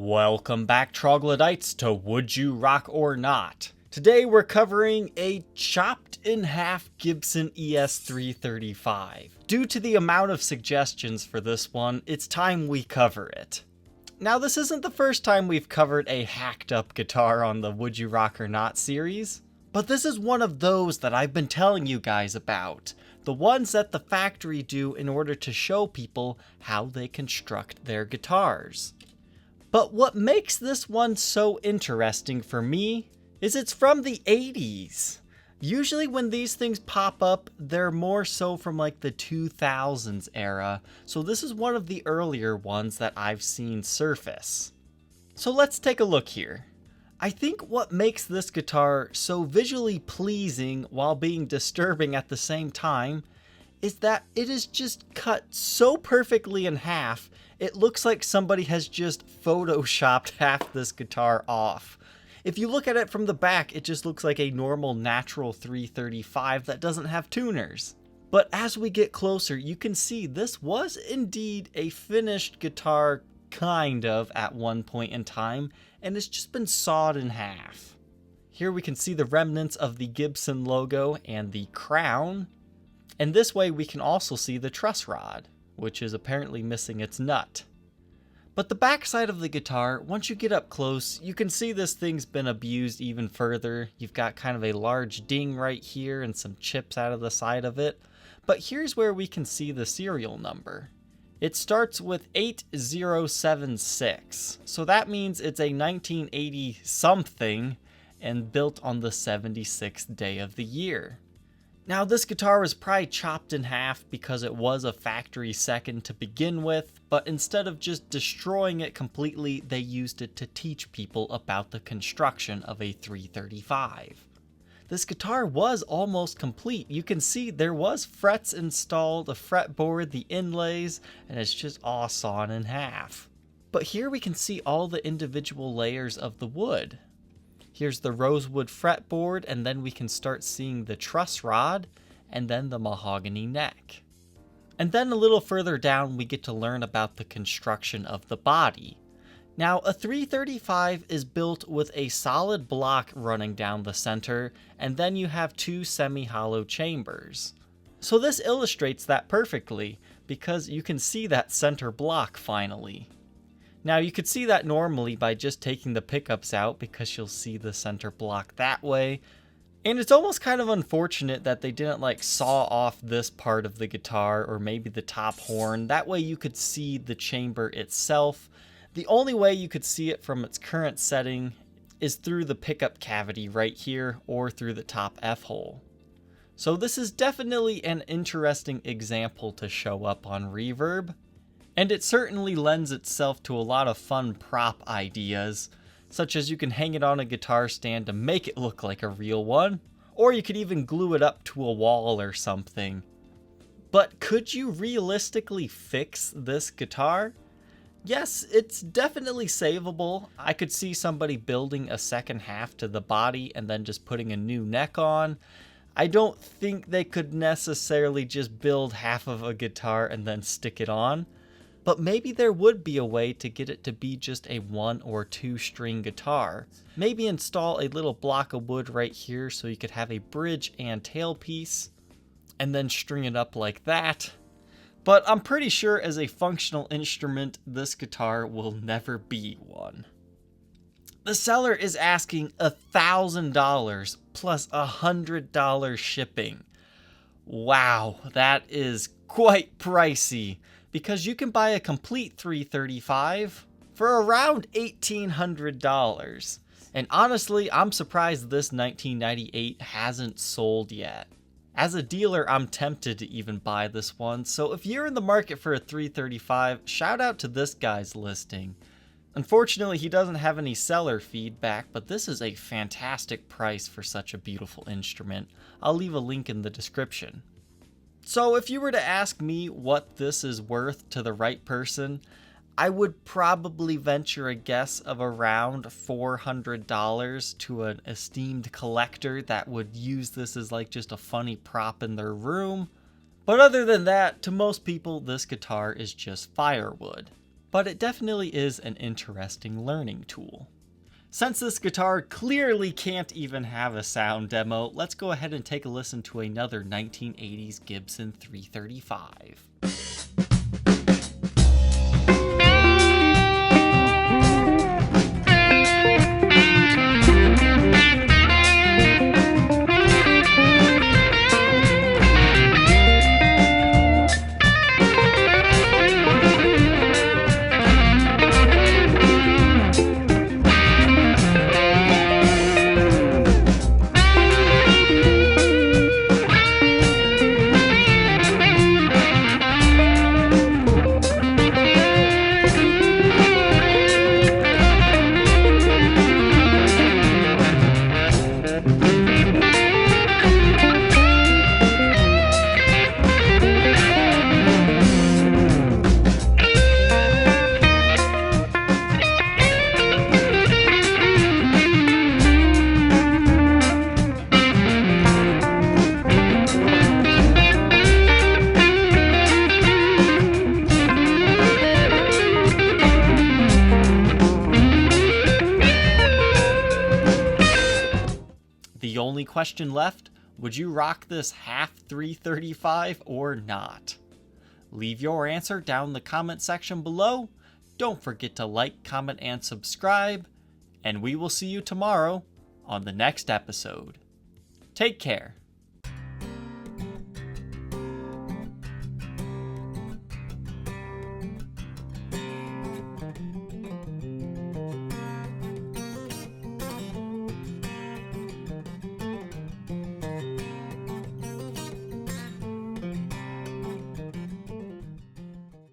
Welcome back, troglodytes, to Would You Rock or Not. Today we're covering a chopped in half Gibson ES335. Due to the amount of suggestions for this one, it's time we cover it. Now, this isn't the first time we've covered a hacked up guitar on the Would You Rock or Not series, but this is one of those that I've been telling you guys about. The ones that the factory do in order to show people how they construct their guitars. But what makes this one so interesting for me is it's from the 80s. Usually when these things pop up, they're more so from like the 2000s era, so this is one of the earlier ones that I've seen surface. So let's take a look here. I think what makes this guitar so visually pleasing while being disturbing at the same time is that it is just cut so perfectly in half, it looks like somebody has just photoshopped half this guitar off. If you look at it from the back, it just looks like a normal natural 335 that doesn't have tuners. But as we get closer, you can see this was indeed a finished guitar, kind of, at one point in time, and it's just been sawed in half. Here we can see the remnants of the Gibson logo and the crown. And this way we can also see the truss rod, which is apparently missing its nut. But the backside of the guitar, once you get up close, you can see this thing's been abused even further. You've got kind of a large ding right here and some chips out of the side of it. But here's where we can see the serial number. It starts with 8076, so that means it's a 1980 something and built on the 76th day of the year. Now, this guitar was probably chopped in half because it was a factory second to begin with, but instead of just destroying it completely, they used it to teach people about the construction of a 335. This guitar was almost complete. You can see there was frets installed, a fretboard, the inlays, and it's just all sawn in half. But here we can see all the individual layers of the wood. Here's the rosewood fretboard, and then we can start seeing the truss rod, and then the mahogany neck. And then a little further down, we get to learn about the construction of the body. Now, a 335 is built with a solid block running down the center, and then you have two semi-hollow chambers. So this illustrates that perfectly, because you can see that center block finally. Now, you could see that normally by just taking the pickups out because you'll see the center block that way. And it's almost kind of unfortunate that they didn't like saw off this part of the guitar or maybe the top horn. That way you could see the chamber itself. The only way you could see it from its current setting is through the pickup cavity right here or through the top F-hole. So this is definitely an interesting example to show up on Reverb. And it certainly lends itself to a lot of fun prop ideas, such as you can hang it on a guitar stand to make it look like a real one, or you could even glue it up to a wall or something. But could you realistically fix this guitar? Yes, it's definitely savable. I could see somebody building a second half to the body and then just putting a new neck on. I don't think they could necessarily just build half of a guitar and then stick it on. But maybe there would be a way to get it to be just a 1 or 2 string guitar. Maybe install a little block of wood right here so you could have a bridge and tailpiece, and then string it up like that. But I'm pretty sure as a functional instrument, this guitar will never be one. The seller is asking $1,000 plus $100 shipping. Wow, that is quite pricey. Because you can buy a complete 335 for around $1,800. And honestly, I'm surprised this 1998 hasn't sold yet. As a dealer, I'm tempted to even buy this one, so if you're in the market for a 335, shout out to this guy's listing. Unfortunately, he doesn't have any seller feedback, but this is a fantastic price for such a beautiful instrument. I'll leave a link in the description. So if you were to ask me what this is worth to the right person, I would probably venture a guess of around $400 to an esteemed collector that would use this as like just a funny prop in their room. But other than that, to most people, this guitar is just firewood. but it definitely is an interesting learning tool. Since this guitar clearly can't even have a sound demo, let's go ahead and take a listen to another 1980s Gibson 335. The only question left, would you rock this half 335 or not? Leave your answer down in the comment section below. Don't forget to like, comment, and subscribe. And we will see you tomorrow on the next episode. Take care.